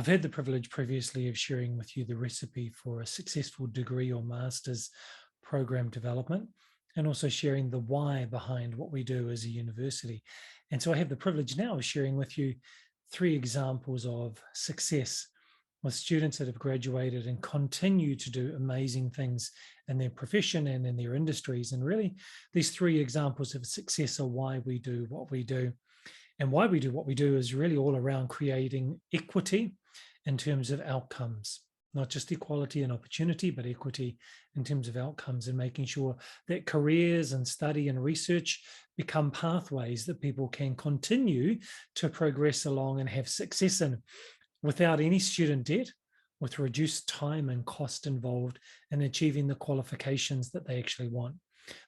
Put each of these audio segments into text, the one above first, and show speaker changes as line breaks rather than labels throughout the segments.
I've had the privilege previously of sharing with you the recipe for a successful degree or master's program development, and also sharing the why behind what we do as a university. And so I have the privilege now of sharing with you 3 examples of success with students that have graduated and continue to do amazing things in their profession and in their industries. And really, these 3 examples of success are why we do what we do. And why we do what we do is really all around creating equity in terms of outcomes, not just equality and opportunity, but equity in terms of outcomes, and making sure that careers and study and research become pathways that people can continue to progress along and have success in without any student debt, with reduced time and cost involved in achieving the qualifications that they actually want.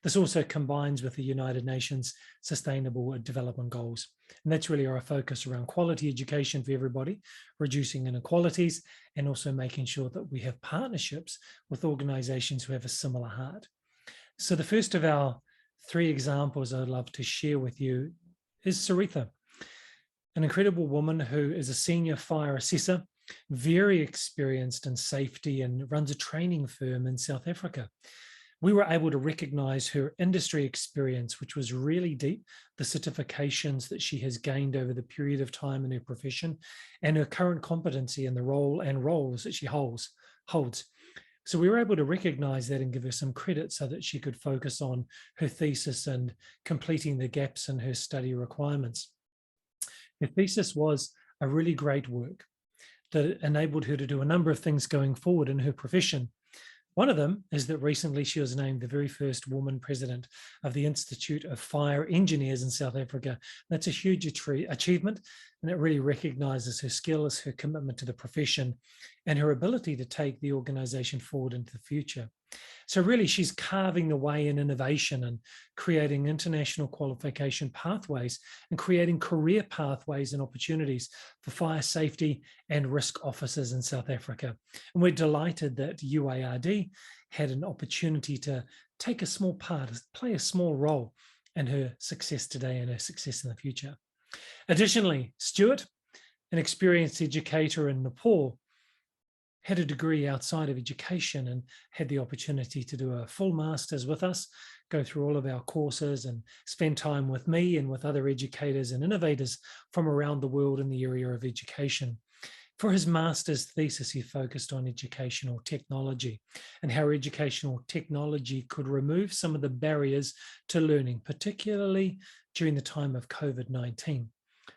This also combines with the United Nations Sustainable Development Goals. And that's really our focus around quality education for everybody, reducing inequalities, and also making sure that we have partnerships with organizations who have a similar heart. So the first of our 3 examples I'd love to share with you is Saritha, an incredible woman who is a senior fire assessor, very experienced in safety, and runs a training firm in South Africa. We were able to recognize her industry experience, which was really deep, the certifications that she has gained over the period of time in her profession, and her current competency in the role and roles that she holds. So we were able to recognize that and give her some credit so that she could focus on her thesis and completing the gaps in her study requirements. Her thesis was a really great work that enabled her to do a number of things going forward in her profession. One of them is that recently she was named the very first woman president of the Institute of Fire Engineers in South Africa. That's a huge achievement, and it really recognizes her skills, her commitment to the profession, and her ability to take the organization forward into the future. So really, she's carving the way in innovation and creating international qualification pathways and creating career pathways and opportunities for fire safety and risk officers in South Africa. And we're delighted that UARD had an opportunity to take a small part, play a small role in her success today and her success in the future. Additionally, Stewart, an experienced educator in Nepal, had a degree outside of education and had the opportunity to do a full master's with us, go through all of our courses and spend time with me and with other educators and innovators from around the world in the area of education. For his master's thesis, he focused on educational technology and how educational technology could remove some of the barriers to learning, particularly during the time of COVID-19.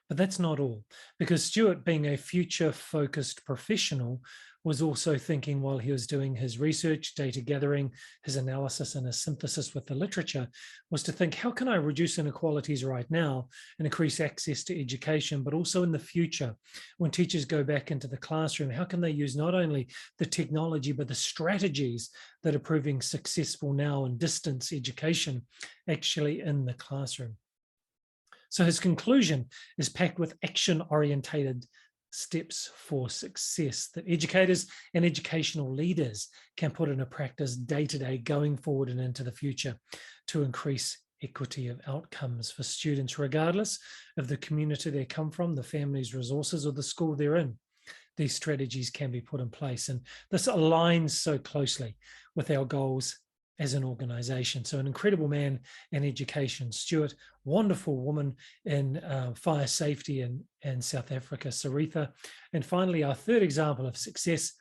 But that's not all, because Stewart, being a future-focused professional, was also thinking while he was doing his research, data gathering, his analysis and his synthesis with the literature, was to think, how can I reduce inequalities right now and increase access to education, but also in the future, when teachers go back into the classroom, how can they use not only the technology, but the strategies that are proving successful now in distance education actually in the classroom? So his conclusion is packed with action-orientated steps for success that educators and educational leaders can put into practice day to day going forward and into the future to increase equity of outcomes for students, regardless of the community they come from, the family's resources, or the school they're in. These strategies can be put in place, and this aligns so closely with our goals as an organization. So an incredible man in education, Stewart, wonderful woman in fire safety in South Africa, Saritha. And finally, our 3rd example of success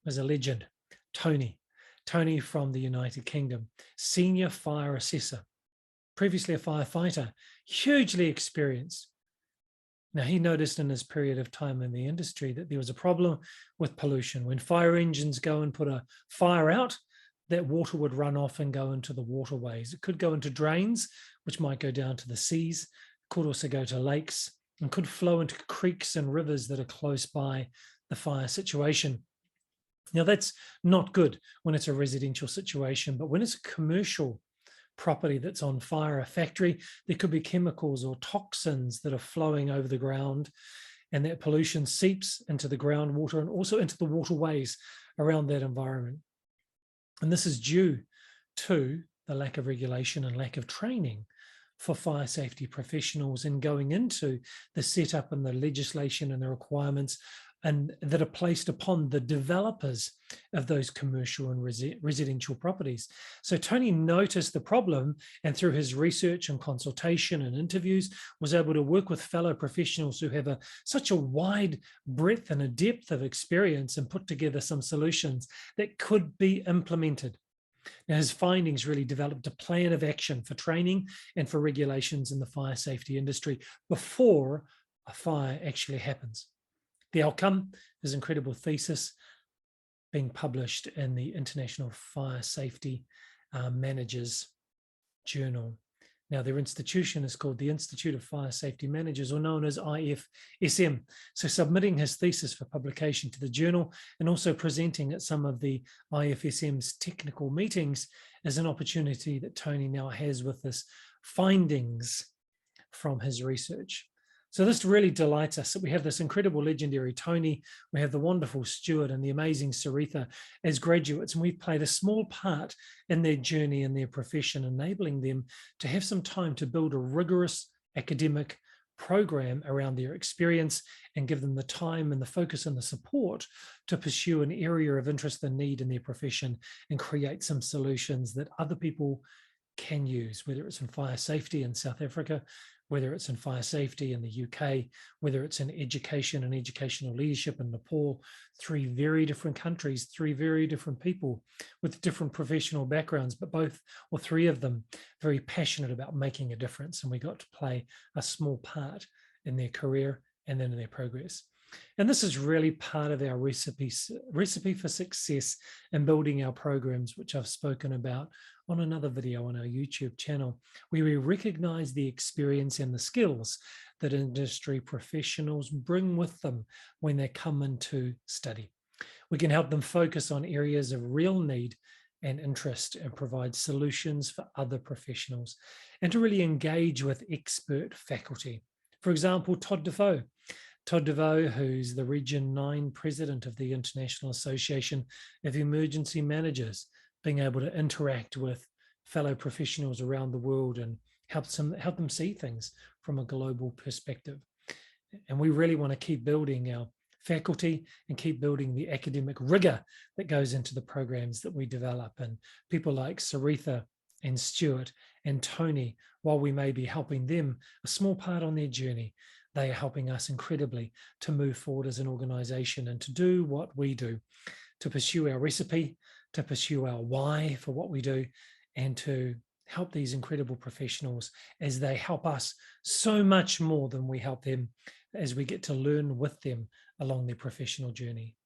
is a legend, Tony from the United Kingdom, senior fire assessor, previously a firefighter, hugely experienced. Now, he noticed in his period of time in the industry that there was a problem with pollution. When fire engines go and put a fire out, that water would run off and go into the waterways. It could go into drains, which might go down to the seas, could also go to lakes, and could flow into creeks and rivers that are close by the fire situation. Now, that's not good when it's a residential situation, but when it's a commercial property that's on fire, a factory, there could be chemicals or toxins that are flowing over the ground, and that pollution seeps into the groundwater and also into the waterways around that environment. And this is due to the lack of regulation and lack of training for fire safety professionals in going into the setup and the legislation and the requirements and that are placed upon the developers of those commercial and residential properties. So Tony noticed the problem, and through his research and consultation and interviews was able to work with fellow professionals who have such a wide breadth and a depth of experience, and put together some solutions that could be implemented. Now, his findings really developed a plan of action for training and for regulations in the fire safety industry before a fire actually happens. The outcome is an incredible thesis being published in the International Fire Safety Managers Journal. Now, their institution is called the Institute of Fire Safety Managers, or known as IFSM. So submitting his thesis for publication to the journal and also presenting at some of the IFSM's technical meetings is an opportunity that Tony now has with his findings from his research. So this really delights us that we have this incredible legendary Tony, we have the wonderful Stewart and the amazing Saritha as graduates, and we've played a small part in their journey and their profession, enabling them to have some time to build a rigorous academic program around their experience and give them the time and the focus and the support to pursue an area of interest and need in their profession and create some solutions that other people can use, whether it's in fire safety in South Africa, whether it's in fire safety in the UK, whether it's in education and educational leadership in Nepal. 3 very different countries, 3 very different people with different professional backgrounds, but both or 3 of them very passionate about making a difference. And we got to play a small part in their career and then in their progress. And this is really part of our recipe for success in building our programs, which I've spoken about on another video on our YouTube channel, where we recognize the experience and the skills that industry professionals bring with them when they come into study. We can help them focus on areas of real need and interest and provide solutions for other professionals, and to really engage with expert faculty. For example, Todd DeVoe, who's the Region 9 President of the International Association of Emergency Managers, being able to interact with fellow professionals around the world and help them see things from a global perspective. And we really want to keep building our faculty and keep building the academic rigor that goes into the programs that we develop. And people like Saritha and Stewart and Tony, while we may be helping them a small part on their journey, they are helping us incredibly to move forward as an organization and to do what we do, to pursue our recipe, to pursue our why for what we do, and to help these incredible professionals as they help us so much more than we help them, as we get to learn with them along their professional journey.